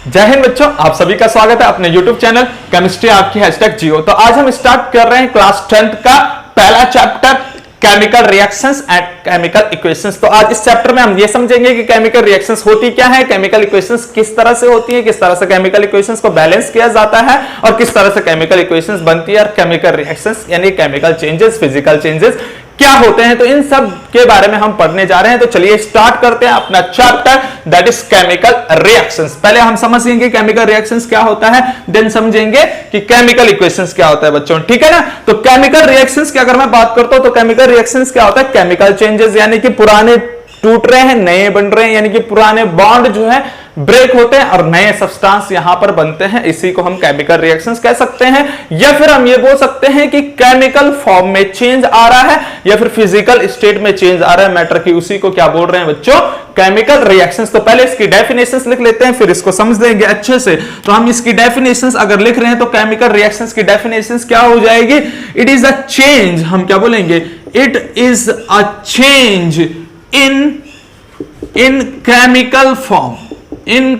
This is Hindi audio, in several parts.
जय हिंद बच्चों, आप सभी का स्वागत है अपने YouTube चैनल केमिस्ट्री आपकी #जियो। तो आज हम स्टार्ट कर रहे हैं क्लास 10th का पहला chapter chemical reactions and chemical equations. तो आज इस चैप्टर में हम ये समझेंगे कि केमिकल रिएक्शंस होती क्या है, केमिकल इक्वेशंस किस तरह से होती है, किस तरह से केमिकल इक्वेशंस को बैलेंस किया जाता है और किस तरह से केमिकल इक्वेशंस बनती है और केमिकल रिएक्शंस यानी केमिकल चेंजेस, फिजिकल चेंजेस क्या होते हैं। तो इन सब के बारे में हम पढ़ने जा रहे हैं। तो चलिए स्टार्ट करते हैं अपना chapter that is chemical reactions. पहले हम समझेंगे केमिकल रिएक्शंस क्या होता है, देन समझेंगे कि केमिकल इक्वेशंस क्या होता है बच्चों, ठीक है ना। तो केमिकल रिएक्शंस की अगर मैं बात करता हूं तो केमिकल रिएक्शंस क्या होता है, केमिकल चेंजेस यानी कि पुराने टूट रहे हैं, नए बन रहे हैं, यानी कि पुराने बॉन्ड जो है ब्रेक होते हैं और नए सब्सटेंस यहां पर बनते हैं। इसी को हम केमिकल रिएक्शंस कह सकते हैं। या फिर हम ये बोल सकते हैं कि केमिकल फॉर्म में चेंज आ रहा है या फिर फिजिकल स्टेट में चेंज आ रहा है मैटर की, उसी को क्या बोल रहे हैं बच्चों, केमिकल रिएक्शंस। तो पहले इसकी डेफिनेशंस लिख लेते हैं, फिर इसको समझ लेंगे अच्छे से। तो हम इसकी डेफिनेशंस अगर लिख रहे हैं तो केमिकल रिएक्शंस की डेफिनेशंस क्या हो जाएगी, इट इज अ चेंज, हम क्या बोलेंगे, it is a change in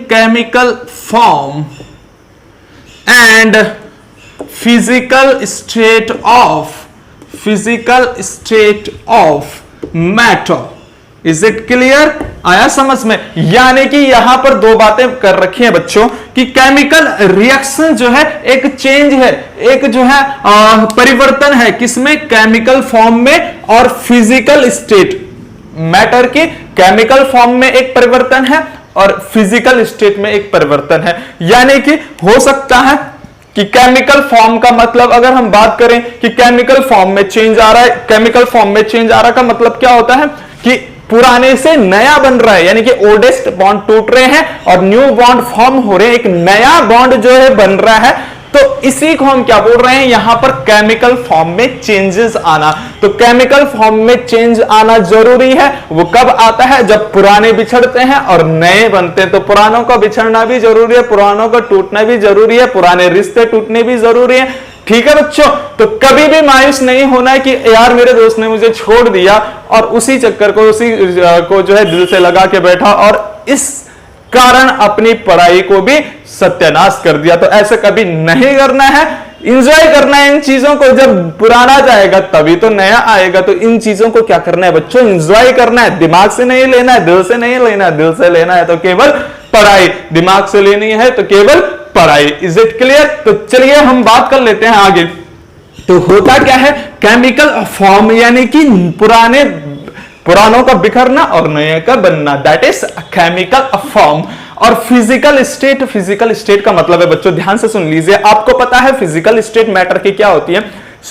chemical form and physical state of matter। Is it clear, आया समझ में। यानी कि यहां पर दो बातें कर रखी हैं बच्चों कि केमिकल रिएक्शन जो है एक चेंज है, एक जो है परिवर्तन है, किसमें, केमिकल फॉर्म में और फिजिकल स्टेट मैटर की केमिकल फॉर्म में एक परिवर्तन है और फिजिकल स्टेट में एक परिवर्तन है। यानी कि हो सकता है कि केमिकल फॉर्म का मतलब अगर हम बात करें कि केमिकल फॉर्म में चेंज आ रहा है, केमिकल फॉर्म में चेंज आ रहा का मतलब क्या होता है कि पुराने से नया बन रहा है, यानी कि ओल्डेस्ट बॉन्ड टूट रहे हैं और न्यू बॉन्ड फॉर्म हो रहे हैं, एक नया बॉन्ड जो है बन रहा है। तो इसी को हम क्या बोल रहे हैं यहां पर, केमिकल फॉर्म में चेंजेस आना। तो केमिकल फॉर्म में चेंज आना जरूरी है। वो कब आता है, जब पुराने बिछड़ते हैं और नए बनते हैं। तो पुरानों का बिछड़ना भी जरूरी है, पुरानों का टूटना भी जरूरी है, पुराने रिश्ते टूटने भी जरूरी है, ठीक है बच्चों। तो कभी भी मायूस नहीं होना है कि यार मेरे दोस्त ने मुझे छोड़ दिया और उसी चक्कर को, उसी को जो है दिल से लगा के बैठा और इस कारण अपनी पढ़ाई को भी सत्यानाश कर दिया। तो ऐसे कभी नहीं करना है, इंजॉय करना है इन चीजों को। जब पुराना जाएगा तभी तो नया आएगा। तो इन चीजों को क्या करना है बच्चों, इंजॉय करना है। दिमाग से नहीं लेना है, दिल से नहीं लेना है। दिल से लेना है तो केवल पढ़ाई, दिमाग से लेनी है तो केवल पढ़ाई। Is it clear. तो चलिए हम बात कर लेते हैं आगे। तो होता क्या है, केमिकल फॉर्म यानी कि पुरानों का बिखरना और नए का बनना, दैट इज केमिकल फॉर्म। और फिजिकल स्टेट का मतलब है बच्चों, ध्यान से सुन लीजिए। आपको पता है फिजिकल स्टेट मैटर की क्या होती है,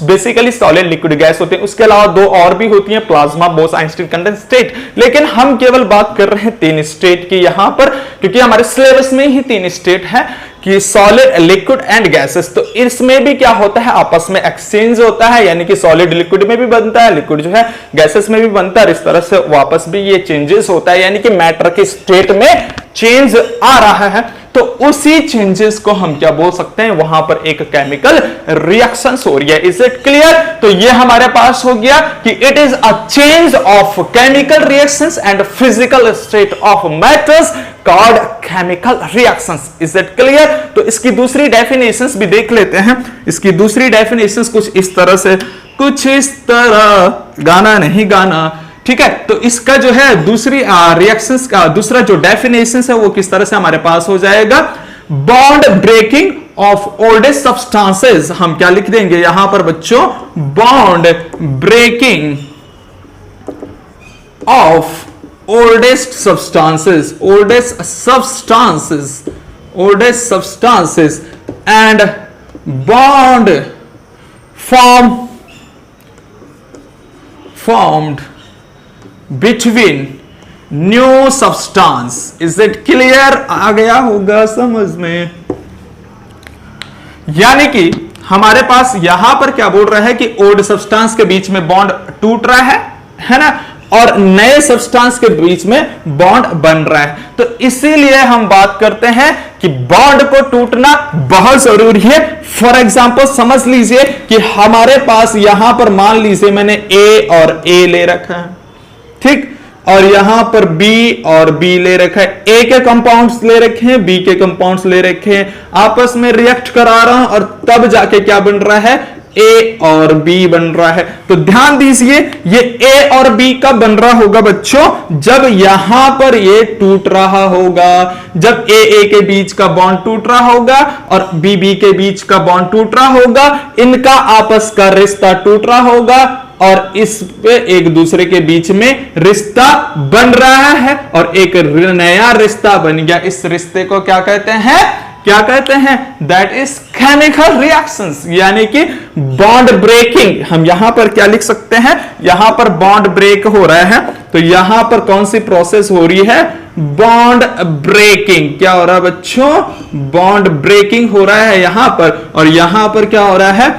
बेसिकली सॉलिड, लिक्विड, गैस होते हैं। उसके अलावा दो और भी होती हैं, plasma, Bose, Einstein, condensed state. लेकिन हम केवल बात कर रहे हैं 3 स्टेट की यहां पर, क्योंकि हमारे सिलेबस में ही 3 स्टेट है कि सॉलिड, लिक्विड एंड गैसेस। तो इसमें भी क्या होता है, आपस में एक्सचेंज होता है, यानी कि सॉलिड लिक्विड में भी बनता है, लिक्विड जो है गैसेस में भी बनता है। इस तरह से वापस भी ये चेंजेस होता है, यानी कि मैटर के स्टेट में चेंज आ रहा है। तो उसी चेंजेस को हम क्या बोल सकते हैं, वहां पर एक केमिकल रिएक्शन हो रही है। Is it clear. तो ये हमारे पास हो गया कि it is a change of chemical reactions and physical state of matters called chemical reactions. Is it clear. तो इसकी दूसरी डेफिनेशंस भी देख लेते हैं। इसकी दूसरी डेफिनेशंस कुछ इस तरह से, कुछ इस तरह, गाना नहीं गाना, ठीक है। तो इसका जो है दूसरी रिएक्शंस का दूसरा जो डेफिनेशन है वो किस तरह से हमारे पास हो जाएगा, bond breaking of oldest substances. हम क्या लिख देंगे यहां पर बच्चों, bond breaking of oldest substances and bond formed between new substance। Is it clear, आ गया होगा समझ में। यानी कि हमारे पास यहां पर क्या बोल रहा है कि ओल्ड सब्सटेंस के बीच में बॉन्ड टूट रहा है ना, और नए सब्सटेंस के बीच में बॉन्ड बन रहा है। तो इसीलिए हम बात करते हैं कि बॉन्ड को टूटना बहुत जरूरी है। फॉर एग्जांपल समझ लीजिए कि हमारे पास यहां पर मान लीजिए मैंने ए और ए ले रखा है, ठीक। और यहां पर B और B ले रखा है, A के कंपाउंड्स ले रखे हैं, B के कंपाउंड्स ले रखे हैं, आपस में रिएक्ट करा रहा हूं और तब जाके क्या बन रहा है, A और B बन रहा है। तो ध्यान दीजिए ये A और B का बन रहा होगा बच्चों जब यहां पर ये टूट रहा होगा, जब A के बीच का बॉन्ड टूट रहा होगा और B के बीच का बॉन्ड टूट रहा होगा, इनका आपस का रिश्ता टूट रहा होगा और इस पे एक दूसरे के बीच में रिश्ता बन रहा है और एक नया रिश्ता बन गया। इस रिश्ते को क्या कहते हैं, क्या कहते हैं, दैट इज केमिकल रिएक्शंस, यानी कि बॉन्ड ब्रेकिंग। हम यहां पर क्या लिख सकते हैं, यहां पर बॉन्ड ब्रेक हो रहा है, तो यहां पर कौन सी प्रोसेस हो रही है, बॉन्ड ब्रेकिंग। क्या हो रहा है बच्चों, बॉन्ड ब्रेकिंग हो रहा है यहां पर, और यहां पर क्या हो रहा है,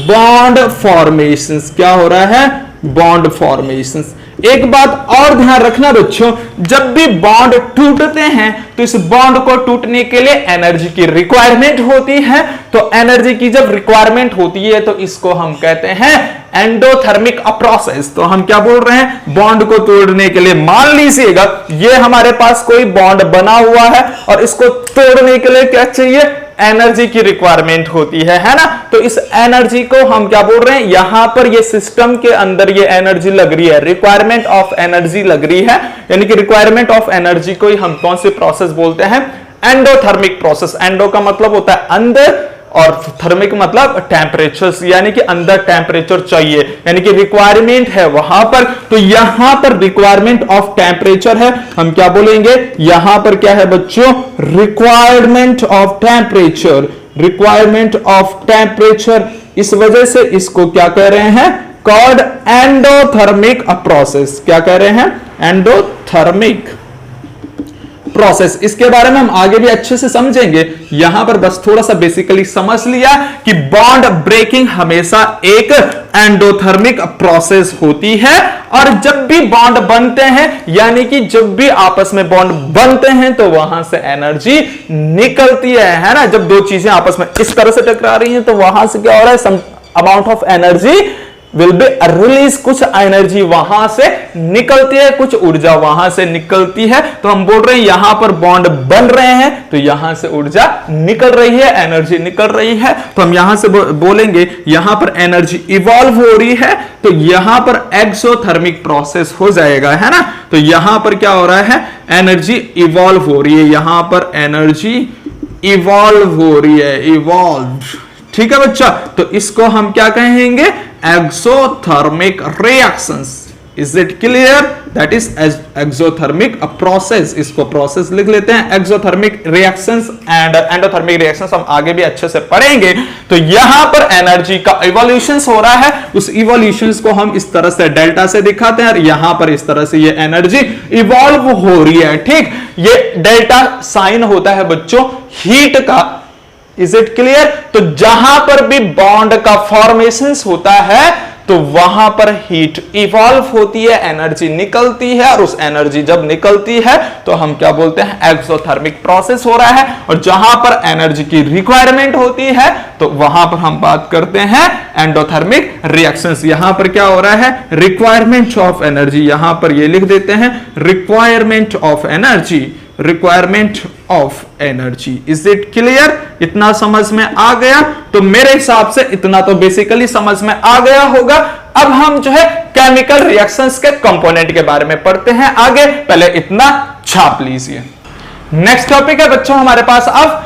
बॉन्ड फॉर्मेशंस। क्या हो रहा है, बॉन्ड फॉर्मेशंस। एक बात और ध्यान रखना बच्चों, जब भी बॉन्ड टूटते हैं तो इस बॉन्ड को टूटने के लिए एनर्जी की रिक्वायरमेंट होती है। तो एनर्जी की जब रिक्वायरमेंट होती है तो इसको हम कहते हैं एंडोथर्मिक प्रोसेस। तो हम क्या बोल रहे हैं, बॉन्ड को तोड़ने के लिए, मान लीजिएगा ये हमारे पास कोई बॉन्ड बना हुआ है और इसको तोड़ने के लिए क्या चाहिए, एनर्जी की रिक्वायरमेंट होती है ना। तो इस एनर्जी को हम क्या बोल रहे हैं, यहां पर ये सिस्टम के अंदर ये एनर्जी लग रही है, रिक्वायरमेंट ऑफ एनर्जी लग रही है, यानी कि रिक्वायरमेंट ऑफ एनर्जी को ही हम कौन सी प्रोसेस बोलते हैं, एंडोथर्मिक प्रोसेस। एंडो का मतलब होता है अंदर और थर्मिक मतलब टेम्परेचर, यानी कि अंदर टेम्परेचर चाहिए, यानी कि रिक्वायरमेंट है वहां पर। तो यहां पर रिक्वायरमेंट ऑफ टेम्परेचर है, हम क्या बोलेंगे, यहां पर क्या है बच्चों, requirement of temperature, requirement of temperature. इस वजह से इसको क्या कह रहे हैं, कॉल्ड एंडोथर्मिक प्रोसेस। क्या कह रहे हैं, एंडोथर्मिक प्रोसेस। इसके बारे में हम आगे भी अच्छे से समझेंगे, यहां पर बस थोड़ा सा बेसिकली समझ लिया कि बॉन्ड ब्रेकिंग हमेशा एक एंडोथर्मिक प्रोसेस होती है। और जब भी बॉन्ड बनते हैं, यानी कि जब भी आपस में बॉन्ड बनते हैं तो वहां से एनर्जी निकलती है ना। जब दो चीजें आपस में इस तरह से टकरा रही हैं तो वहां से क्या हो रहा है, some amount of energy will be release, कुछ एनर्जी वहां से निकलती है, कुछ ऊर्जा वहां से निकलती है। तो हम बोल रहे हैं यहां पर बॉन्ड बन रहे हैं तो यहां से ऊर्जा निकल रही है, एनर्जी निकल रही है। तो हम यहां से बोलेंगे यहां पर एनर्जी इवॉल्व हो रही है, तो यहां पर एक्सोथर्मिक प्रोसेस हो जाएगा, है ना। तो यहां पर क्या हो रहा है, एनर्जी इवॉल्व हो रही है, यहां पर एनर्जी इवॉल्व हो रही है, इवॉल्व। ठीक है बच्चा, तो इसको हम क्या कहेंगे, exothermic reactions. Is it clear, that is exothermic process. इसको प्रोसेस लिख लेते हैं, exothermic reactions and endothermic reactions हम आगे भी अच्छे से पढ़ेंगे। तो यहां पर एनर्जी का इवोल्यूशन हो रहा है, उस इवोल्यूशन को हम इस तरह से डेल्टा से दिखाते हैं और यहां पर इस तरह से ये एनर्जी इवॉल्व हो रही है। ठीक, ये डेल्टा साइन होता है बच्चों हीट का। इज इट क्लियर, तो जहां पर भी बॉन्ड का फॉर्मेशन होता है तो वहां पर हीट इवॉल्व होती है, एनर्जी निकलती है, और उस एनर्जी जब निकलती है तो हम क्या बोलते हैं, एक्सोथर्मिक प्रोसेस हो रहा है। और जहां पर एनर्जी की रिक्वायरमेंट होती है तो वहां पर हम बात करते हैं एंडोथर्मिक रिएक्शंस। यहां पर क्या हो रहा है, रिक्वायरमेंट ऑफ एनर्जी, यहां पर ये लिख देते हैं requirement of energy, requirement of energy. Is it clear, इतना समझ में आ गया। तो मेरे हिसाब से इतना तो बेसिकली समझ में आ गया होगा। अब हम जो है केमिकल रिएक्शंस के कंपोनेंट के बारे में पढ़ते हैं आगे, पहले इतना छाप लीजिए। नेक्स्ट टॉपिक है बच्चों हमारे पास अब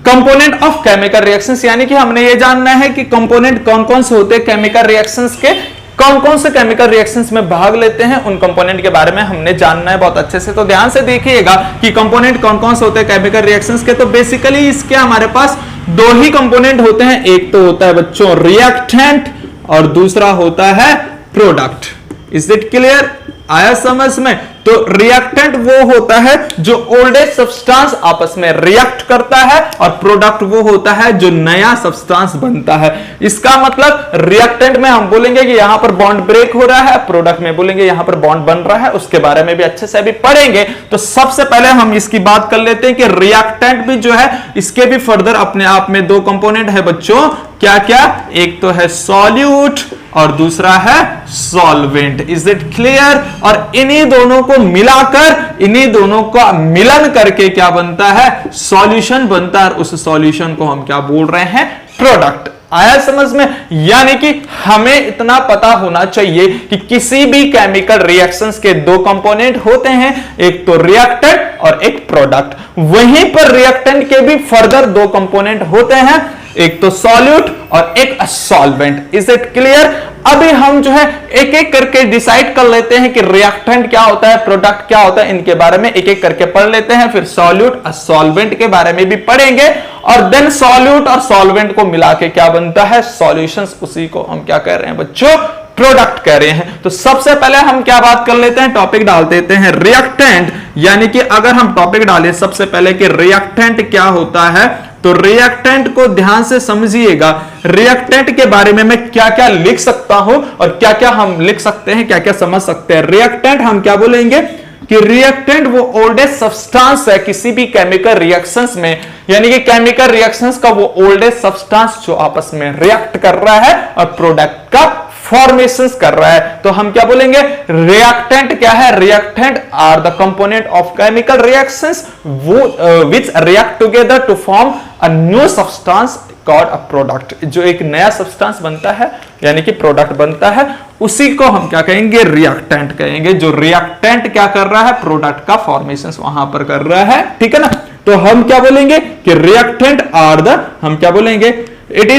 कंपोनेंट ऑफ केमिकल रिएक्शंस, यानी कि हमने ये जानना है कि कंपोनेंट कौन कौन से होते हैं केमिकल रिएक्शंस के, कौन कौन से केमिकल रिएक्शंस में भाग लेते हैं, उन कंपोनेंट के बारे में हमने जानना है बहुत अच्छे से। तो ध्यान से देखिएगा कि कंपोनेंट कौन कौन से होते हैं केमिकल रिएक्शंस के। तो बेसिकली इसके हमारे पास दो ही कंपोनेंट होते हैं, एक तो होता है बच्चों रिएक्टेंट और दूसरा होता है प्रोडक्ट। इज इट क्लियर, आया समझ में। तो रिएक्टेंट वो होता है जो ओल्डेस्ट सब्सटेंस आपस में रिएक्ट करता है, और प्रोडक्ट वो होता है जो नया सब्सटेंस बनता है। इसका मतलब रिएक्टेंट में हम बोलेंगे कि यहां पर बॉन्ड ब्रेक हो रहा है, प्रोडक्ट में बोलेंगे यहां पर बॉन्ड बन रहा है, उसके बारे में भी अच्छे से अभी पढ़ेंगे। तो सबसे पहले हम इसकी बात कर लेते हैं कि रिएक्टेंट भी जो है इसके भी फर्दर अपने आप में दो कंपोनेंट है बच्चों, क्या क्या, एक तो है सॉल्यूट और दूसरा है सॉल्वेंट। Is it clear? और इन्हीं दोनों को मिलाकर, इन्हीं दोनों का मिलन करके क्या बनता है, सॉल्यूशन बनता है। और उस सॉल्यूशन को हम क्या बोल रहे हैं, प्रोडक्ट। आया समझ में? यानी कि हमें इतना पता होना चाहिए कि किसी भी केमिकल रिएक्शंस के दो कंपोनेंट होते हैं, एक तो रिएक्टेंट और एक प्रोडक्ट। वहीं पर रिएक्टेंट के भी फर्दर दो कंपोनेंट होते हैं, एक तो सॉल्यूट और एक सॉल्वेंट। Is it clear? अभी हम जो है एक एक करके डिसाइड कर लेते हैं कि रिएक्टेंट क्या होता है, प्रोडक्ट क्या होता है, इनके बारे में एक एक करके पढ़ लेते हैं। फिर सॉल्यूट और सॉल्वेंट के बारे में भी पढ़ेंगे और देन सॉल्यूट और सॉल्वेंट को मिला के क्या बनता है, सॉल्यूशंस। उसी को हम क्या कह रहे हैं बच्चों, प्रोडक्ट कह रहे हैं। तो सबसे पहले हम क्या बात कर लेते हैं, टॉपिक डाल देते हैं रिएक्टेंट। यानी कि अगर हम टॉपिक डालें सबसे पहले कि रिएक्टेंट क्या होता है, तो रिएक्टेंट को ध्यान से समझिएगा। रिएक्टेंट के बारे में मैं क्या क्या लिख सकता हूं और क्या क्या हम लिख सकते हैं, क्या क्या समझ सकते हैं। रिएक्टेंट हम क्या बोलेंगे कि रिएक्टेंट वो ओल्डेस्ट सब्सटेंस है किसी भी केमिकल रिएक्शंस में। यानी कि केमिकल रिएक्शंस का वो ओल्डेस्ट सब्सटेंस जो आपस में रिएक्ट कर रहा है और प्रोडक्ट का फॉर्मेशंस कर रहा है। तो हम क्या बोलेंगे, रिएक्टेंट क्या है, reactant are the component of chemical reactions which react together to form a new substance called a product. जो एक नया सब्सटेंस बनता है यानी कि प्रोडक्ट बनता है, उसी को हम क्या कहेंगे, रिएक्टेंट कहेंगे। जो रिएक्टेंट क्या कर रहा है, प्रोडक्ट का फॉर्मेशंस वहां पर कर रहा है, ठीक है ना। तो हम क्या बोलेंगे कि रिएक्टेंट आर द, हम क्या बोलेंगे, it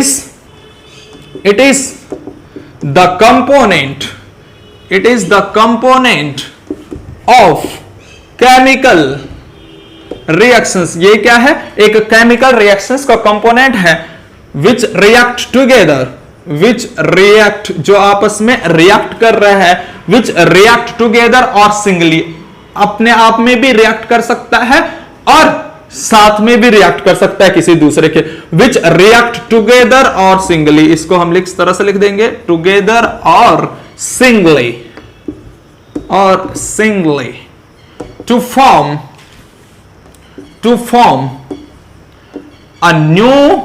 is the component, it is the component of chemical reactions। ये क्या है, एक केमिकल रिएक्शंस का कंपोनेंट है which react together, which react, जो आपस में रिएक्ट कर रहे हैं, which react together और singly, अपने आप में भी रिएक्ट कर सकता है और साथ में भी रिएक्ट कर सकता है किसी दूसरे के। विच रिएक्ट टुगेदर और सिंगली, इसको हम इस तरह से लिख देंगे, टुगेदर और सिंगली, और singly to form a new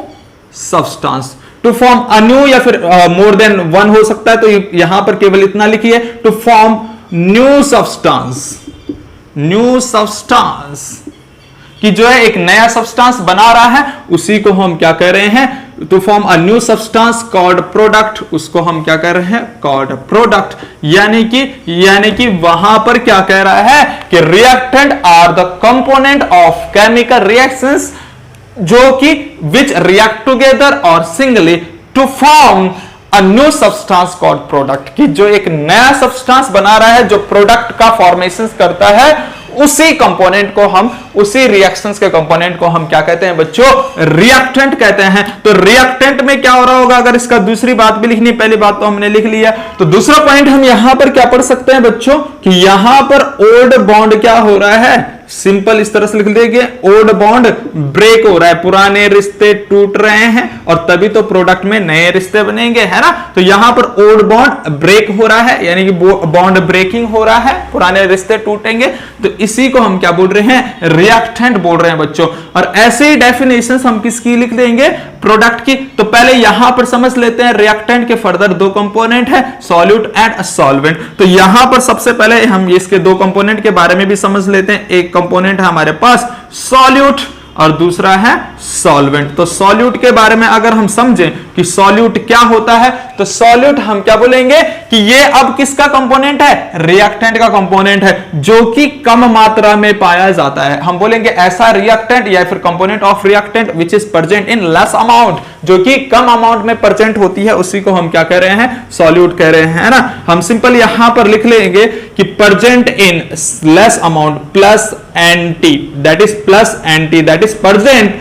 substance. To form a new या फिर मोर देन वन हो सकता है, तो यहां पर केवल इतना लिखिए, टू फॉर्म न्यू सब्सटेंस कि जो है एक नया सब्सटेंस बना रहा है, उसी को हम क्या कह रहे हैं, to form a new substance called product. उसको हम क्या कह रहे हैं, कॉल्ड प्रोडक्ट। यानी कि वहां पर क्या कह रहा है कि reactant are the component of chemical reactions जो कि विच रिएक्ट टुगेदर और singly to form a new substance called product. कि जो एक नया सब्सटेंस बना रहा है, जो प्रोडक्ट का फॉर्मेशन करता है, उसी कंपोनेंट को हम, उसी रिएक्शंस के कंपोनेंट को हम क्या कहते हैं बच्चों, रिएक्टेंट कहते हैं। तो रिएक्टेंट में क्या हो रहा होगा, अगर इसका दूसरी बात भी लिखनी, पहली बात तो हमने लिख लिया, तो दूसरा पॉइंट हम यहां पर क्या पढ़ सकते हैं बच्चों कि यहां पर ओल्ड बॉन्ड क्या हो रहा है, सिंपल इस तरह से लिख देंगे, ओल्ड बॉन्ड ब्रेक हो रहा है, पुराने रिश्ते टूट रहे हैं और तभी तो प्रोडक्ट में नए रिश्ते बनेंगे, है ना। तो यहां पर ओल्ड बॉन्ड ब्रेक हो रहा है, यानी कि बॉन्ड ब्रेकिंग हो रहा है, पुराने रिश्ते टूटेंगे, तो इसी को हम क्या बोल रहे हैं, रिएक्टेंट बोल रहे हैं बच्चों। और ऐसे ही डेफिनेशंस हम किसकी लिख देंगे, प्रोडक्ट की। तो पहले यहां पर समझ लेते हैं रिएक्टेंट के फर्दर दो कंपोनेंट है, सॉल्यूट एंड सॉल्वेंट। तो यहां पर सबसे पहले हम इसके दो कंपोनेंट के बारे में भी समझ लेते हैं। एक कंपोनेंट है हमारे पास सॉल्यूट और दूसरा है सॉल्वेंट। तो सॉल्यूट के बारे में अगर हम समझें कि सॉल्यूट क्या होता है, तो सॉल्यूट हम क्या बोलेंगे कि ये अब किसका कंपोनेंट है, रिएक्टेंट का कंपोनेंट है, जो कि कम मात्रा में पाया जाता है। हम बोलेंगे ऐसा रिएक्टेंट या फिर component of reactant which is present in less amount, जो कि कम अमाउंट में प्रेजेंट होती है, उसी को हम क्या कह रहे हैं, सॉल्यूट कह रहे हैं, है ना। हम सिंपल यहां पर लिख लेंगे कि present in less amount plus anti, that is plus anti, that is present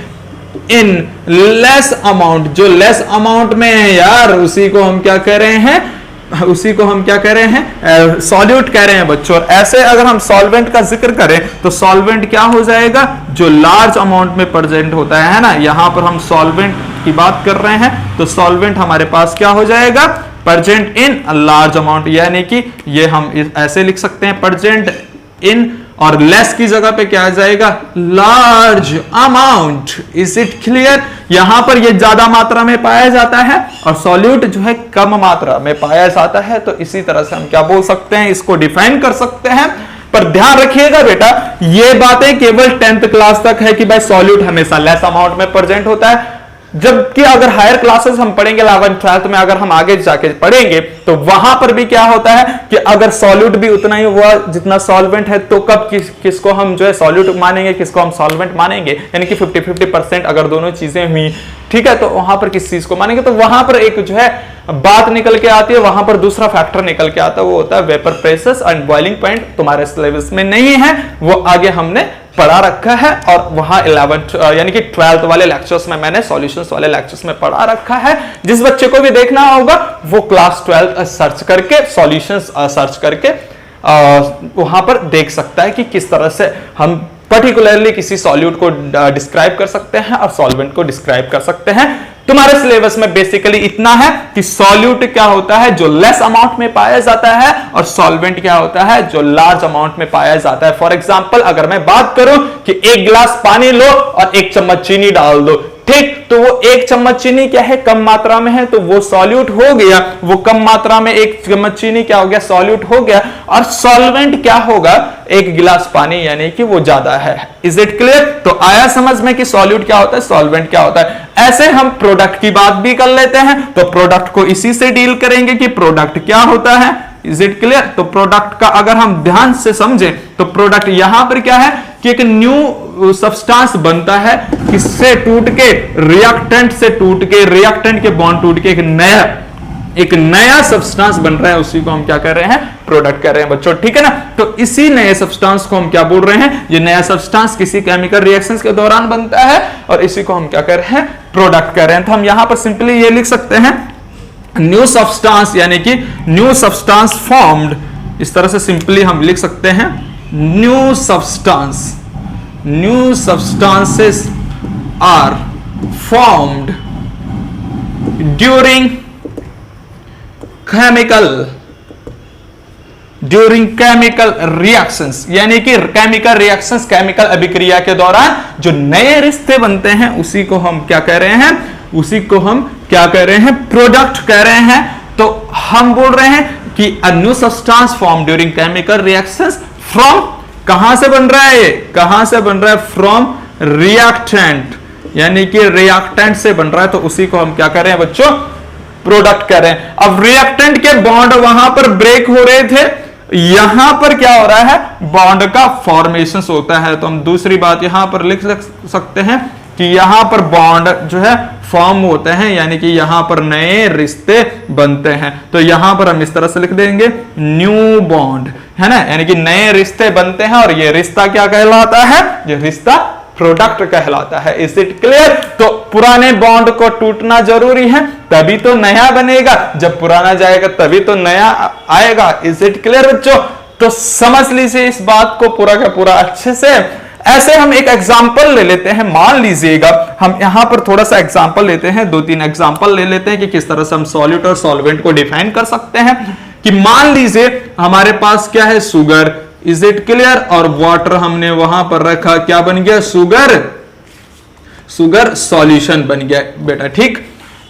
in less amount. जो लेस अमाउंट में है यार, उसी को हम क्या कह रहे हैं, उसी को हम क्या कह रहे हैं, सॉल्यूट कह रहे हैं बच्चों। और ऐसे अगर हम सॉल्वेंट का जिक्र करें तो सॉल्वेंट क्या हो जाएगा, जो लार्ज अमाउंट में प्रेजेंट होता है ना। यहां पर हम सॉल्वेंट की बात कर रहे हैं, तो सॉल्वेंट हमारे पास क्या हो जाएगा, प्रेजेंट इन लार्ज अमाउंट। यानी कि ये हम ऐसे लिख सकते हैं, प्रेजेंट इन और लेस की जगह पे क्या आ जाएगा, large amount. Is it clear? यहां पर ये ज्यादा मात्रा में पाया जाता है और सॉल्यूट जो है कम मात्रा में पाया जाता है। तो इसी तरह से हम क्या बोल सकते हैं, इसको डिफाइन कर सकते हैं। पर ध्यान रखिएगा बेटा, ये बातें केवल 10th क्लास तक है कि भाई सॉल्यूट हमेशा लेस अमाउंट में प्रेजेंट होता है, जबकि अगर हायर क्लासेस हम पढ़ेंगे 11th 12th में, अगर हम आगे जाके पढ़ेंगे तो वहां पर भी क्या होता है कि अगर सॉल्यूट भी उतना ही हुआ जितना सॉल्वेंट है, तो कब किसको हम जो है सॉल्यूट मानेंगे, किसको हम सॉल्वेंट मानेंगे, यानी कि 50-50% अगर दोनों चीजें हुई, ठीक है, तो वहां पर किस चीज को मानेंगे। तो वहां पर एक जो है बात निकल के आती है, वहां पर दूसरा फैक्टर निकल के आता है, वो होता है vapour pressure and boiling point. तुम्हारे सिलेबस में नहीं है, वो आगे हमने पढ़ा रखा है और वहां 11th यानी कि 12th वाले लेक्चर्स में मैंने सॉल्यूशंस वाले लेक्चर्स में पढ़ा रखा है। जिस बच्चे को भी देखना होगा वो क्लास 12 सर्च करके सॉल्यूशंस सर्च करके वहां पर देख सकता है कि किस तरह से हम पर्टिकुलरली किसी सॉल्यूट को डिस्क्राइब कर सकते हैं और सॉल्वेंट को डिस्क्राइब कर सकते हैं। तुम्हारे सिलेबस में बेसिकली इतना है कि सॉल्यूट क्या होता है जो लेस अमाउंट में पाया जाता है और सॉल्वेंट क्या होता है जो लार्ज अमाउंट में पाया जाता है। फॉर एग्जांपल अगर मैं बात करूं कि 1 गिलास पानी लो और 1 चम्मच चीनी डाल दो, ठीक, तो वो 1 चम्मच चीनी क्या है, कम मात्रा में है, तो वो सॉल्यूट हो गया। वो कम मात्रा में 1 चम्मच चीनी क्या हो गया, सॉल्यूट हो गया। और सॉल्वेंट क्या होगा, 1 गिलास पानी, यानी कि वो ज्यादा है। Is it clear? तो आया समझ में कि सॉल्यूट क्या होता है, सॉल्वेंट क्या होता है। ऐसे हम प्रोडक्ट की बात भी कर लेते हैं, तो प्रोडक्ट को इसी से डील करेंगे कि प्रोडक्ट क्या होता है। Is it clear? तो प्रोडक्ट का अगर हम ध्यान से समझें तो प्रोडक्ट यहां पर क्या है कि एक न्यू सब्सटेंस बनता है, किससे टूट के, रिएक्टेंट से टूट के, रिएक्टेंट के बॉन्ड टूट के एक नया सब्सटेंस बन रहा है, उसी को हम क्या कर रहे हैं, प्रोडक्ट कर रहे हैं बच्चों, ठीक है ना। तो इसी नए सब्सटेंस को हम क्या बोल रहे हैं, ये नया सब्सटेंस किसी केमिकल रिएक्शंस के दौरान बनता है और इसी को हम क्या कर रहे हैं, प्रोडक्ट कर रहे हैं। तो हम यहां पर सिंपली ये लिख सकते हैं न्यू सब्सटेंस, यानी कि न्यू सब्सटेंस फॉर्म्ड, इस तरह से सिंपली हम लिख सकते हैं new substances are formed during chemical reactions, यानी कि केमिकल रिएक्शंस, केमिकल अभिक्रिया के दौरान जो नए रिश्ते बनते हैं उसी को हम क्या कह रहे हैं, उसी को हम क्या कह रहे हैं, प्रोडक्ट कह रहे हैं। तो हम बोल रहे हैं कि अ new substance form during chemical reactions from, कहां से बन रहा है, कहां से बन रहा है, फ्रॉम रिएक्टेंट, यानी कि रिएक्टेंट से बन रहा है, तो उसी को हम क्या कर रहे हैं बच्चों, प्रोडक्ट कर रहे हैं। अब रिएक्टेंट के बॉन्ड वहां पर ब्रेक हो रहे थे, यहां पर क्या हो रहा है, बॉन्ड का फॉर्मेशन होता है। तो हम दूसरी बात यहां पर लिख सकते हैं कि यहां पर बॉन्ड जो है फॉर्म होते हैं, यानी कि यहां पर नए रिश्ते बनते हैं। तो यहां पर हम इस तरह से लिख देंगे न्यू बॉन्ड, है ना, यानी कि नए रिश्ते बनते हैं और ये रिश्ता क्या कहलाता है, ये रिश्ता प्रोडक्ट कहलाता है। Is it clear? तो पुराने बॉन्ड को टूटना जरूरी है, तभी तो नया बनेगा, जब पुराना जाएगा तभी तो नया आएगा। इज इट क्लियर बच्चों? तो समझ लीजिए इस बात को पूरा का पूरा अच्छे से। ऐसे हम एक एग्जांपल ले लेते हैं, मान लीजिएगा हम यहां पर थोड़ा सा एग्जांपल लेते हैं, 2-3 एग्जांपल ले लेते हैं कि किस तरह से हम सॉल्यूट और सॉल्वेंट को डिफाइन कर सकते हैं। कि मान लीजिए हमारे पास क्या है, शुगर, इज इट क्लियर, और वाटर हमने वहां पर रखा, क्या बन गया, शुगर सॉल्यूशन बन गया बेटा, ठीक।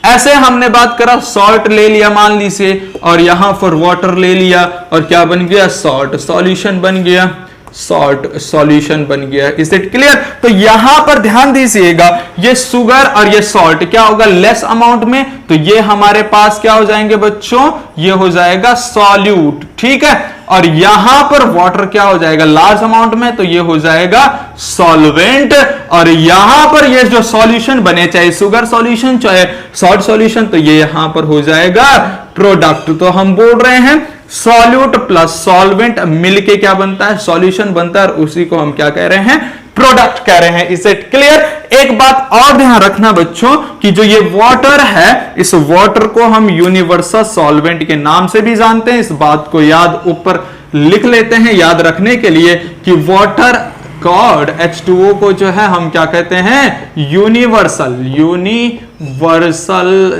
ऐसे हमने बात करा, सॉल्ट ले लिया मान लीजिए, और यहां पर वाटर ले लिया और क्या बन गया, सॉल्ट सॉल्यूशन बन गया, सॉल्ट सॉल्यूशन बन गया। Is it clear? तो यहां पर ध्यान दीजिएगा, ये शुगर और ये सॉल्ट क्या होगा, लेस अमाउंट में, तो ये हमारे पास क्या हो जाएंगे बच्चों, ये हो जाएगा सॉल्यूट, ठीक है। और यहां पर वाटर क्या हो जाएगा, लार्ज अमाउंट में, तो ये हो जाएगा सॉल्वेंट। और यहां पर ये जो सॉल्यूशन बने, चाहे शुगर सॉल्यूशन चाहे सॉल्ट सॉल्यूशन, तो ये यहां पर हो जाएगा प्रोडक्ट। तो हम बोल रहे हैं सॉल्यूट प्लस सॉल्वेंट मिलके क्या बनता है, सॉल्यूशन बनता है, और उसी को हम क्या कह रहे हैं, प्रोडक्ट कह रहे हैं। Is it clear? एक बात और ध्यान रखना बच्चों कि जो ये वाटर है, इस वाटर को हम यूनिवर्सल सॉल्वेंट के नाम से भी जानते हैं। इस बात को याद ऊपर लिख लेते हैं याद रखने के लिए कि वाटर गॉड H2O को जो है हम क्या कहते हैं, यूनिवर्सल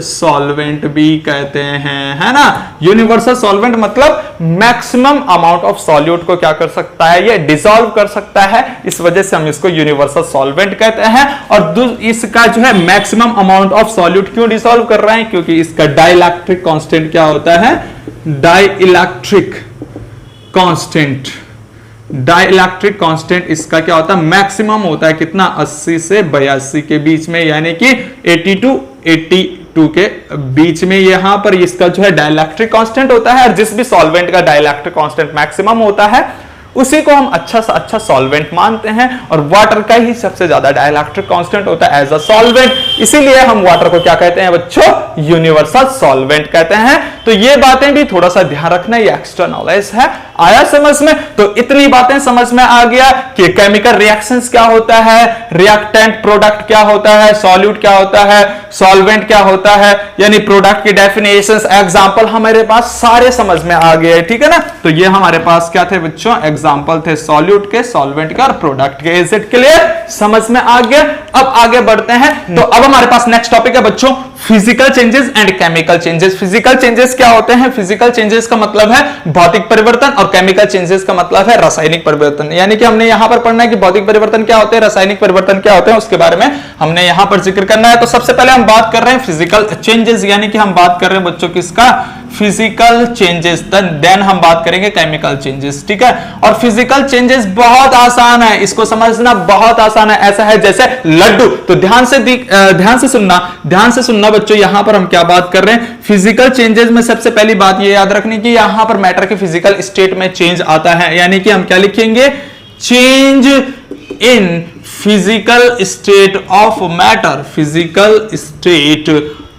सॉल्वेंट भी कहते हैं, है ना। यूनिवर्सल सॉल्वेंट मतलब मैक्सिमम अमाउंट ऑफ सॉल्यूट को क्या कर सकता है, ये डिसॉल्व कर सकता है, इस वजह से हम इसको यूनिवर्सल सॉल्वेंट कहते हैं। और इसका जो है मैक्सिमम अमाउंट ऑफ सॉल्यूट क्यों डिसॉल्व कर रहे हैं, क्योंकि इसका डाइइलेक्ट्रिक कांस्टेंट क्या होता है, डाइइलेक्ट्रिक कांस्टेंट इसका क्या होता है, मैक्सिमम होता है कितना, 80 से 82 के बीच में, यानी कि 80 to 82 के बीच में यहां पर इसका जो है डाइइलेक्ट्रिक कांस्टेंट होता है। और जिस भी सॉल्वेंट का डाइइलेक्ट्रिक कांस्टेंट मैक्सिमम होता है उसी को हम अच्छा सा अच्छा सॉल्वेंट मानते हैं। और वाटर का ही सबसे ज्यादा डाइइलेक्ट्रिक कांस्टेंट होता है एज अ सॉल्वेंट, इसीलिए हम वाटर को क्या कहते हैं बच्चों, यूनिवर्सल सॉल्वेंट कहते हैं। तो ये बातें भी थोड़ा सा ध्यान रखना, ये एक्स्ट्रा नॉलेज है। आया समझ में? तो इतनी बातें समझ में आ गया कि केमिकल रिएक्शंस क्या होता है, रिएक्टेंट प्रोडक्ट क्या होता है, सॉल्यूट क्या होता है, सॉल्वेंट क्या होता है, यानी प्रोडक्ट की डेफिनेशंस, एग्जांपल हमारे पास सारे समझ में आ गए, ठीक है ना। तो ये हमारे पास क्या थे बच्चों, एग्जांपल थे सॉल्यूट के, सॉल्वेंट के और प्रोडक्ट के। Is it clear? समझ में आ गया। अब आगे बढ़ते हैं। तो अब हमारे पास नेक्स्ट टॉपिक है बच्चों physical changes and chemical changes. Physical changes क्या होते हैं, फिजिकल चेंजेस का मतलब है भौतिक परिवर्तन और केमिकल चेंजेस का मतलब है रासायनिक परिवर्तन। यानी कि हमने यहां पर पढ़ना है कि भौतिक परिवर्तन क्या होते हैं, रासायनिक परिवर्तन क्या होते हैं, उसके बारे में हमने यहां पर जिक्र करना है। तो सबसे पहले हम बात कर रहे हैं फिजिकल चेंजेस, यानी कि हम बात कर रहे हैं बच्चों किसका, फिजिकल चेंजेस। देन हम बात करेंगे केमिकल चेंजेस, ठीक है। और फिजिकल चेंजेस बहुत आसान है, इसको समझना बहुत आसान है। ऐसा है जैसे लड्डू, तो ध्यान से सुनना बच्चों, यहां पर हम क्या बात कर रहे हैं, फिजिकल चेंजेस में सबसे पहली बात ये याद रखनी कि यहां पर मैटर के फिजिकल स्टेट में चेंज आता है, यानी कि हम क्या लिखेंगे, change in physical state of matter, physical state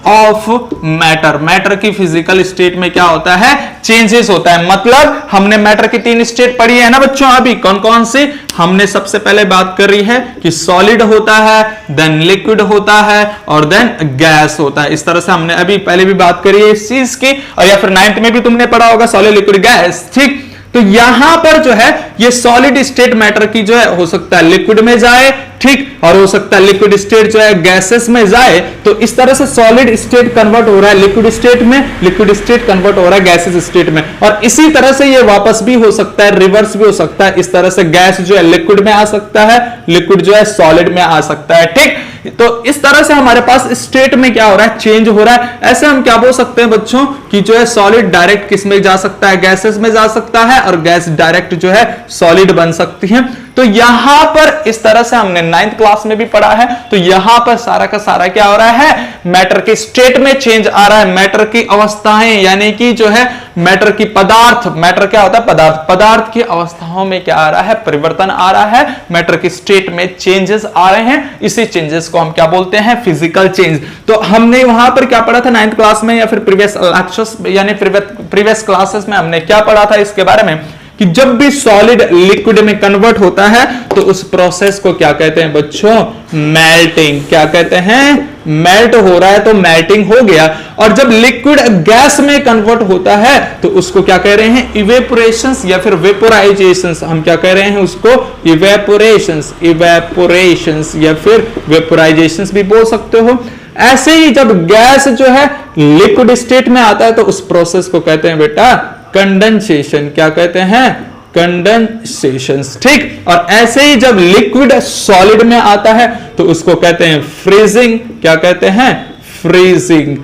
of matter. Matter की फिजिकल स्टेट में क्या होता है, चेंजेस होता है। मतलब हमने मैटर की 3 स्टेट पढ़ी है ना बच्चों, अभी कौन कौन सी, हमने सबसे पहले बात कर रही है कि सॉलिड होता है, देन लिक्विड होता है और देन गैस होता है। इस तरह से हमने अभी पहले भी बात करी है इस चीज की, और या फिर 9th में भी तुमने पढ़ा होगा सॉलिड लिक्विड गैस, ठीक। तो यहां पर जो है ये सॉलिड स्टेट मैटर की जो है हो सकता है लिक्विड में जाए, ठीक, और हो सकता है लिक्विड स्टेट जो है गैसेस में जाए। तो इस तरह से सॉलिड स्टेट कन्वर्ट हो रहा है लिक्विड स्टेट में, लिक्विड स्टेट कन्वर्ट हो रहा है गैसेस स्टेट में, और इसी तरह से ये वापस भी हो सकता है, रिवर्स भी हो सकता है। इस तरह से गैस जो है लिक्विड में आ सकता है, लिक्विड जो है सॉलिड में आ सकता है, ठीक। तो इस तरह से हमारे पास स्टेट में क्या हो रहा है, चेंज हो रहा है। ऐसे हम क्या बोल सकते हैं बच्चों कि जो है सॉलिड डायरेक्ट किस में जा सकता है, गैसेस में जा सकता है, और गैस डायरेक्ट जो है सॉलिड बन सकती है। तो यहां पर इस तरह से हमने 9th क्लास में भी पढ़ा है। तो यहां पर सारा का सारा क्या हो रहा है, मैटर के स्टेट में चेंज आ रहा है, मैटर की अवस्थाएं, यानी कि जो है मैटर की पदार्थ, मैटर क्या होता है पदार्थ, पदार्थ की अवस्थाओं में क्या आ रहा है, परिवर्तन आ रहा है, मैटर की स्टेट में चेंजेस आ रहे हैं। इसी चेंजेस को हम क्या बोलते हैं, फिजिकल चेंज। तो हमने वहां पर क्या पढ़ा था 9th क्लास में, या फिर प्रीवियस लेक्चर्स यानी प्रीवियस क्लासेस में हमने क्या पढ़ा था इसके बारे में, कि जब भी सॉलिड लिक्विड में कन्वर्ट होता है तो उस प्रोसेस को क्या कहते हैं बच्चों, मेल्टिंग। क्या कहते हैं, मेल्ट हो रहा है तो मेल्टिंग हो गया। और जब लिक्विड गैस में कन्वर्ट होता है तो उसको क्या कह रहे हैं, इवेपोरेशंस या फिर वेपोराइजेशंस। हम क्या कह रहे हैं उसको, इवेपोरेशंस, इवेपोरेशंस या फिर वेपोराइजेशंस भी बोल सकते हो। ऐसे ही जब गैस जो है लिक्विड स्टेट में आता है तो उस प्रोसेस को कहते हैं बेटा कंडेंसेशन। क्या कहते हैं, कंडेंसेशन, ठीक। और ऐसे ही जब लिक्विड सॉलिड में आता है तो उसको कहते हैं फ्रीजिंग। क्या कहते हैं, फ्रीजिंग,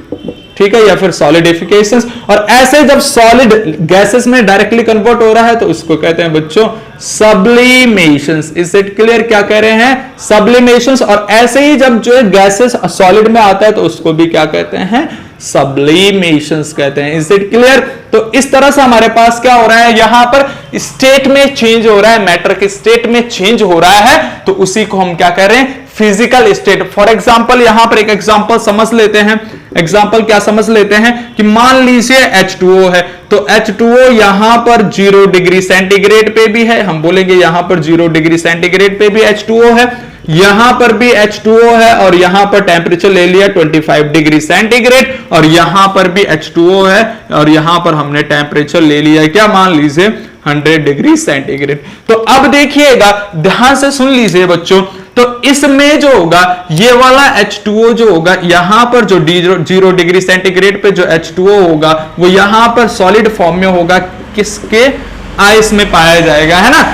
ठीक है, या फिर सॉलिडिफिकेशन। और ऐसे जब सॉलिड गैसेस में डायरेक्टली कन्वर्ट हो रहा है तो उसको कहते हैं बच्चों सब्लिमेशंस। Is it clear? क्या कह रहे हैं, सब्लिमेशंस। और ऐसे ही जब जो है गैसेस सॉलिड में आता है तो उसको भी क्या कहते हैं, सब्लिमेशंस कहते हैं। Is it clear? तो इस तरह से हमारे पास क्या हो रहा है, यहां पर स्टेट में चेंज हो रहा है, मैटर के स्टेट में चेंज हो रहा है, तो उसी को हम क्या कह रहे हैं, फिजिकल स्टेट। फॉर एग्जांपल यहां पर एक एग्जांपल समझ लेते हैं। एग्जांपल क्या समझ लेते हैं कि मान लीजिए H2O है, तो H2O यहां पर 0 डिग्री सेंटीग्रेड पे भी है, हम बोलेंगे यहां पर 0 डिग्री सेंटीग्रेड पे भी H2O है, यहां पर भी H2O है, और यहां पर टेम्परेचर ले लिया 25 डिग्री सेंटीग्रेड, और यहां पर भी H2O है, और यहां पर हमने टेम्परेचर ले लिया क्या, मान लीजिए 100 डिग्री सेंटीग्रेड। तो अब देखिएगा, ध्यान से सुन लीजिए बच्चों, तो इसमें जो होगा ये वाला H2O जो होगा, यहां पर जो 0 डिग्री सेंटीग्रेड पे जो H2O होगा वो यहां पर सॉलिड फॉर्म में होगा, किसके, आइस में पाया जाएगा, है ना।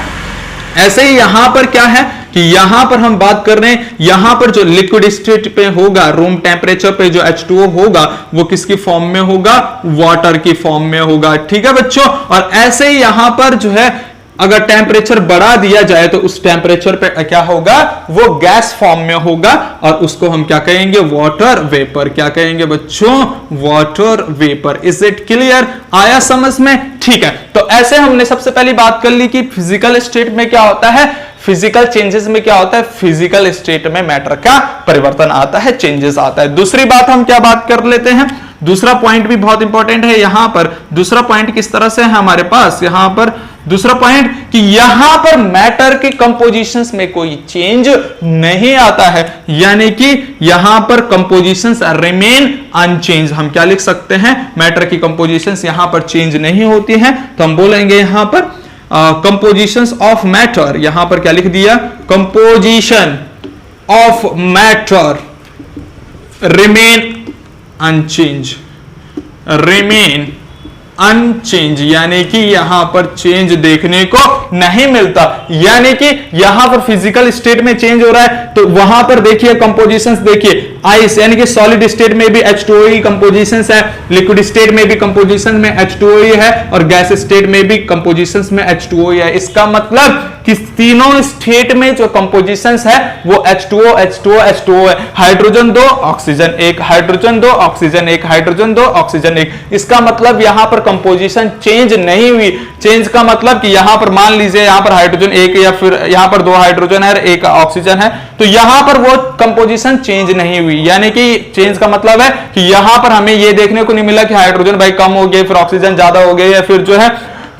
ऐसे ही यहां पर क्या है कि यहां पर हम बात कर रहे हैं, यहां पर जो लिक्विड स्टेट पे होगा, रूम टेम्परेचर पे जो H2O होगा वो किसकी फॉर्म में होगा, वाटर की फॉर्म में होगा, ठीक है बच्चों। और ऐसे ही यहां पर जो है अगर टेम्परेचर बढ़ा दिया जाए तो उस टेम्परेचर पे क्या होगा, वो गैस फॉर्म में होगा और उसको हम क्या कहेंगे, वाटर वेपर। क्या कहेंगे बच्चों, water vapour. Is it clear, आया समझ में? ठीक है, तो ऐसे हमने सबसे पहली बात कर ली कि फिजिकल स्टेट में क्या होता है, फिजिकल चेंजेस में क्या होता है, फिजिकल स्टेट में मैटर का परिवर्तन आता है, चेंजेस आता है। दूसरी बात हम क्या बात कर लेते हैं, दूसरा पॉइंट भी बहुत इंपॉर्टेंट है यहां पर। दूसरा पॉइंट किस तरह से है हमारे पास यहां पर, दूसरा पॉइंट कि यहां पर मैटर के कंपोजिशंस में कोई चेंज नहीं आता है, यानी कि यहां पर कंपोजिशंस रिमेन अनचेंज। हम क्या लिख सकते हैं, मैटर की कंपोजिशंस यहां पर चेंज नहीं होती हैं, तो हम बोलेंगे यहां पर कंपोजिशंस ऑफ मैटर, यहां पर क्या लिख दिया, composition of matter remain unchange, remain unchange, यानी कि यहां पर चेंज देखने को नहीं मिलता। यानी कि यहां पर फिजिकल स्टेट में चेंज हो रहा है, तो वहां पर देखिए कंपोजिशंस, देखिए आइस यानी कि सॉलिड स्टेट में भी H2O ही कंपोजिशंस है, लिक्विड स्टेट में भी कंपोजिशन में H2O ही है और गैस स्टेट में भी कंपोजिशंस में H2O ही है। इसका मतलब कि तीनों स्टेट में जो कंपोजिशंस है वो H2O H2O H2O है। Hydrogen 2 oxygen 1, hydrogen 2 oxygen 1, hydrogen 2 oxygen 1। इसका मतलब यहां पर कंपोजिशन चेंज नहीं हुई। चेंज का मतलब कि यहां पर मान लीजिए यहां पर हाइड्रोजन 1 या फिर यहां पर 2 हाइड्रोजन है, 1 ऑक्सीजन है, तो यहां पर वो कंपोजिशन चेंज नहीं हुई। यानी कि चेंज का मतलब है कि यहां पर हमें ये देखने को नहीं मिला कि हाइड्रोजन भाई कम हो गए, फिर ऑक्सीजन ज्यादा हो गए, या फिर जो है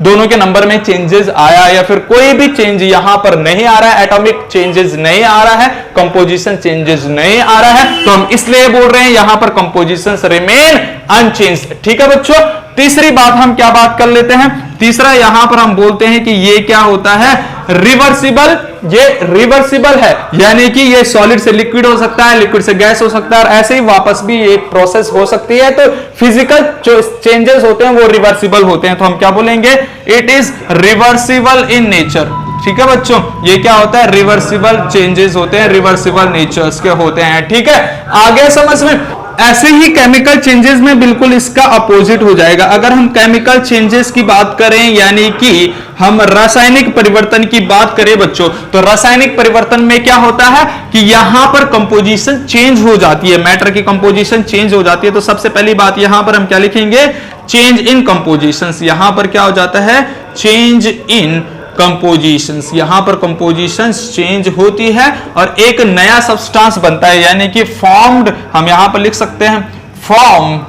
दोनों के नंबर में चेंजेस आया, या फिर कोई भी चेंज यहां पर नहीं आ रहा है, एटॉमिक चेंजेस नहीं आ रहा है, कंपोजिशन चेंजेस नहीं आ रहा है, तो हम इसलिए बोल रहे हैं यहां पर कंपोजिशंस रिमेन अनचेंज। ठीक है बच्चों, तीसरी बात हम क्या बात कर लेते हैं, तीसरा यहां पर हम बोलते हैं कि ये क्या होता है, रिवर्सिबल। ये रिवर्सिबल है, यानी कि ये सॉलिड से लिक्विड हो सकता है, लिक्विड से गैस हो सकता है, और ऐसे ही वापस भी ये प्रोसेस हो सकती है। तो फिजिकल जो चेंजेस होते हैं वो रिवर्सिबल होते हैं, तो हम क्या बोलेंगे, it is reversible in nature. ठीक है बच्चों, ये क्या होता है, रिवर्सिबल चेंजेस होते हैं, रिवर्सिबल नेचर्स के होते हैं। ठीक है, आगे समझ में। ऐसे ही केमिकल चेंजेस में बिल्कुल इसका अपोजिट हो जाएगा। अगर हम केमिकल चेंजेस की बात करें, यानी कि हम रासायनिक परिवर्तन की बात करें बच्चों, तो रासायनिक परिवर्तन में क्या होता है कि यहां पर कंपोजिशन चेंज हो जाती है, मैटर की कंपोजिशन चेंज हो जाती है। तो सबसे पहली बात यहां पर हम क्या लिखेंगे, चेंज इन कंपोजिशंस। यहां पर क्या हो जाता है, चेंज इन कंपोजिशंस, यहां पर कंपोजिशंस चेंज होती है और एक नया सब्सटेंस बनता है, यानी कि फॉर्म्ड, हम यहां पर लिख सकते हैं फॉर्म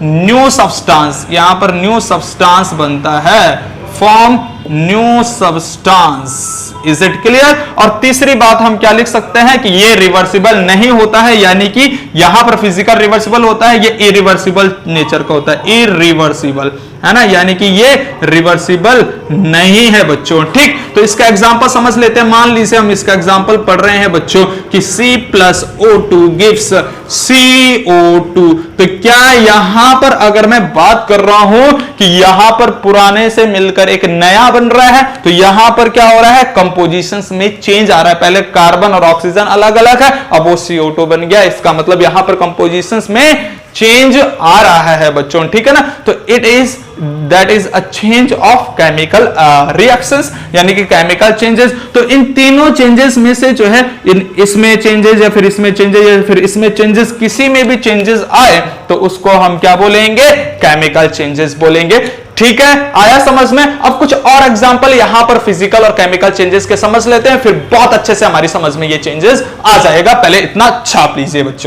न्यू सब्सटेंस। यहां पर न्यू सब्सटेंस बनता है, form new substance. Is it clear. और तीसरी बात हम क्या लिख सकते हैं कि ये रिवर्सिबल नहीं होता है, यानी कि यहां पर फिजिकल रिवर्सिबल होता है, ये इरिवर्सिबल नेचर का होता है, इरिवर्सिबल, है ना, यानी कि ये रिवर्सिबल नहीं है बच्चों। ठीक, तो इसका एग्जांपल समझ लेते हैं। मान लीजिए हम इसका एग्जांपल पढ़ रहे हैं बच्चों कि C+O2 गिव्स CO2। तो क्या यहां पर अगर मैं बात कर रहा हूं कि यहां पर पुराने से मिलकर एक नया बन रहा है, तो यहां पर क्या हो रहा है, कंपोजिशंस में चेंज आ रहा है। पहले कार्बन और ऑक्सीजन अलग अलग है, अब वो CO2 बन गया। इसका मतलब यहां पर कंपोजिशंस में चेंज आ रहा है बच्चों। ठीक है ना, तो it is that is a change of chemical reactions, यानी कि केमिकल चेंजेस। तो इन तीनों चेंजेस में से जो है, इसमें चेंजेस या फिर इसमें चेंजेस या फिर इसमें चेंजेस, किसी में भी चेंजेस आए तो उसको हम क्या बोलेंगे, केमिकल चेंजेस बोलेंगे। ठीक है, आया समझ में। अब कुछ और एग्जांपल यहां पर फिजिकल और केमिकल चेंजेस के समझ लेते हैं, फिर बहुत अच्छे से हमारी समझ में ये चेंजेस आ जाएगा। पहले इतना छाप लीजिए बच्चों।